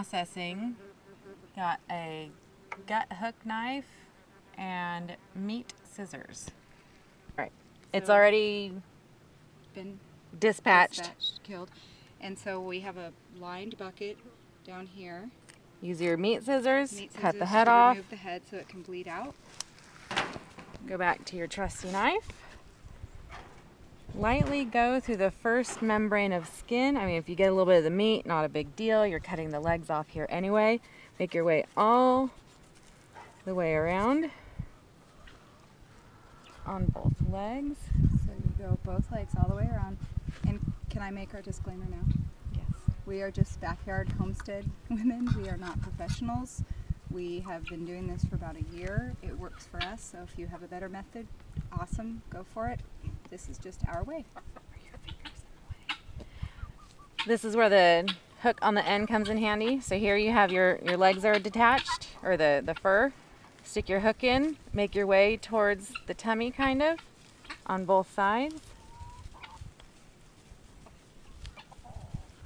processing. Got a gut hook knife and meat scissors. All right. It's So- already Been dispatched. killed. And so we have a lined bucket down here. Use your meat scissors, Meat cut the scissors head to off. remove the head so it can bleed out. Go back to your trusty knife. Lightly go through the first membrane of skin. I mean, if you get a little bit of the meat, not a big deal. You're cutting the legs off here anyway. Make your way all the way around on both legs. So you go both legs all the way around. And can I make our disclaimer now? Yes. We are just backyard homestead women. We are not professionals. We have been doing this for about a year. It works for us. So if you have a better method, awesome, go for it. This is just our way. This is where the hook on the end comes in handy. So here you have your legs are detached, or the fur. Stick your hook in, make your way towards the tummy kind of on both sides.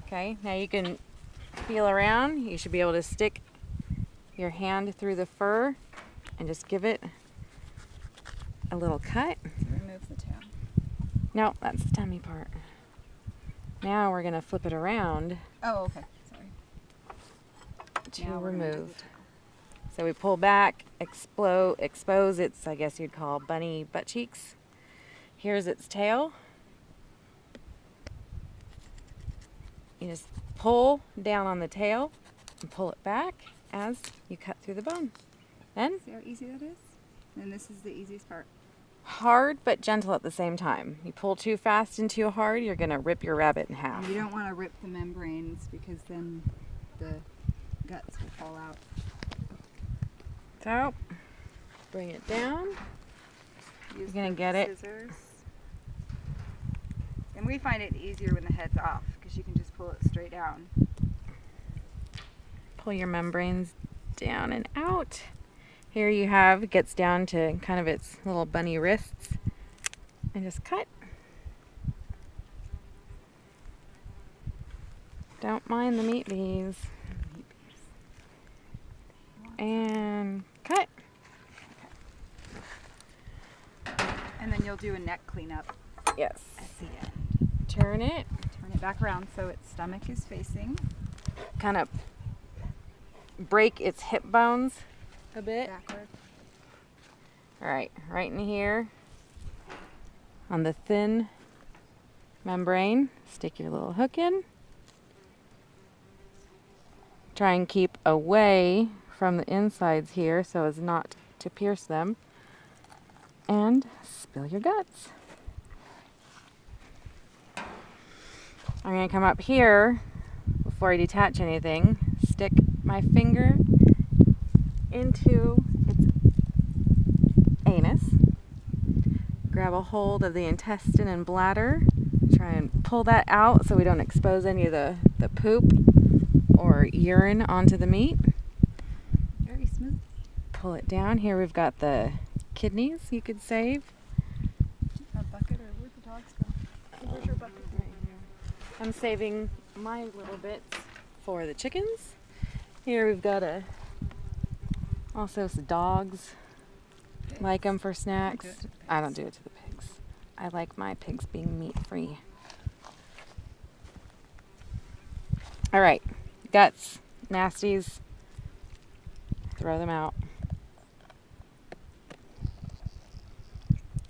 Okay, now you can feel around. You should be able to stick your hand through the fur and just give it a little cut. Remove the tail. No, that's the tummy part. Now we're gonna flip it around Oh, okay. Sorry. to Now we're gonna do the remove. tail. So we pull back, expose its, I guess you'd call bunny butt cheeks. Here's its tail. You just pull down on the tail and pull it back as you cut through the bone. Then See how easy that is? And this is the easiest part. hard but gentle at the same time. You pull too fast and too hard, you're gonna rip your rabbit in half. And you don't want to rip the membranes because then the guts will fall out. So, bring it down. Use You're gonna the get it. scissors. And we find it easier when the head's off because you can just pull it straight down. Pull your membranes down and out. Here you have, it gets down to kind of its little bunny wrists. And just cut. Don't mind the meat bees. And cut. And then you'll do a neck cleanup Yes. at the end. Turn it. Turn it back around so its stomach is facing Kind of break its hip bones a bit. backward. All right, right in here on the thin membrane, stick your little hook in. Try and keep away from the insides here so as not to pierce them. And spill your guts. I'm going to come up here before I detach anything, stick my finger into its anus, grab a hold of the intestine and bladder, try and pull that out so we don't expose any of the poop or urine onto the meat. Very smooth. Pull it down. Here we've got the kidneys you could save. A bucket, or where'd the dogs go? Where's your bucket? I'm saving my little bits for the chickens. Here we've got also some dogs. Like them for snacks. do it to the I don't do it to the pigs. I like my pigs being meat free. All right, guts, nasties, throw them out.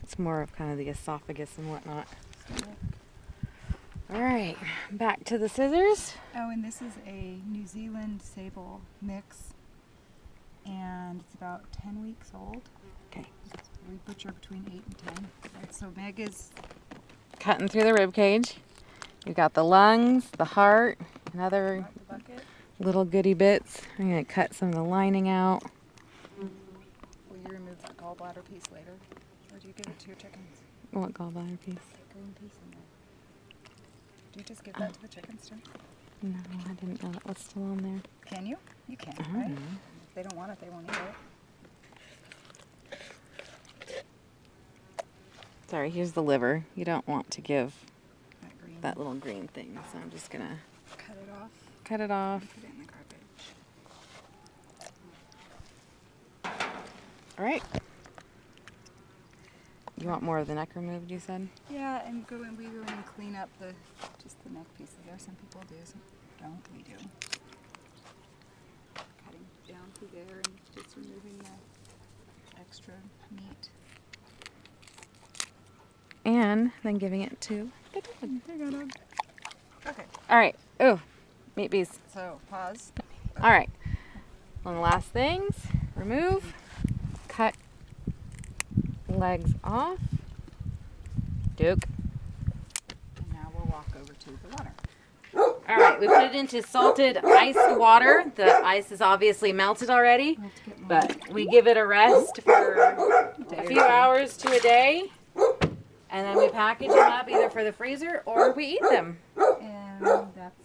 It's more of kind of the esophagus and whatnot. All right, back to the scissors. Oh, and this is a New Zealand sable mix, and it's about 10 weeks old. Okay. We butcher between 8 and 10. Right, so Meg is Cutting through the rib cage. You've got the lungs, the heart, and other out the bucket. little goody bits. I'm gonna cut some of the lining out. Will you remove that gallbladder piece later, or do you give it to your chickens? What gallbladder piece? Green piece in there. Do you just give that to the chickens too? No, I didn't know that was still on there. Can you? You can, I don't right? know. If they don't want it, they won't eat it. Sorry, here's the liver. You don't want to give That green. that little green thing, so I'm just gonna Cut it off. cut it off. And put it in the garbage. All right. You want more of the neck removed, you said? Yeah, and we go in and clean up just the neck pieces there. Some people do, some don't. We do. Cutting down through there and just removing the extra meat. And then giving it to the dog. There you go, dog. Okay, All right. Oh, meat bees. so pause. All right. One of the last things. Remove. Cut legs off. Duke. And now we'll walk over to the water. All right. We put it into salted iced water. The ice is obviously melted already, We'll have to get more. but we give it a rest for a few hours to a day. And then we package them up either for the freezer or we eat them. And that's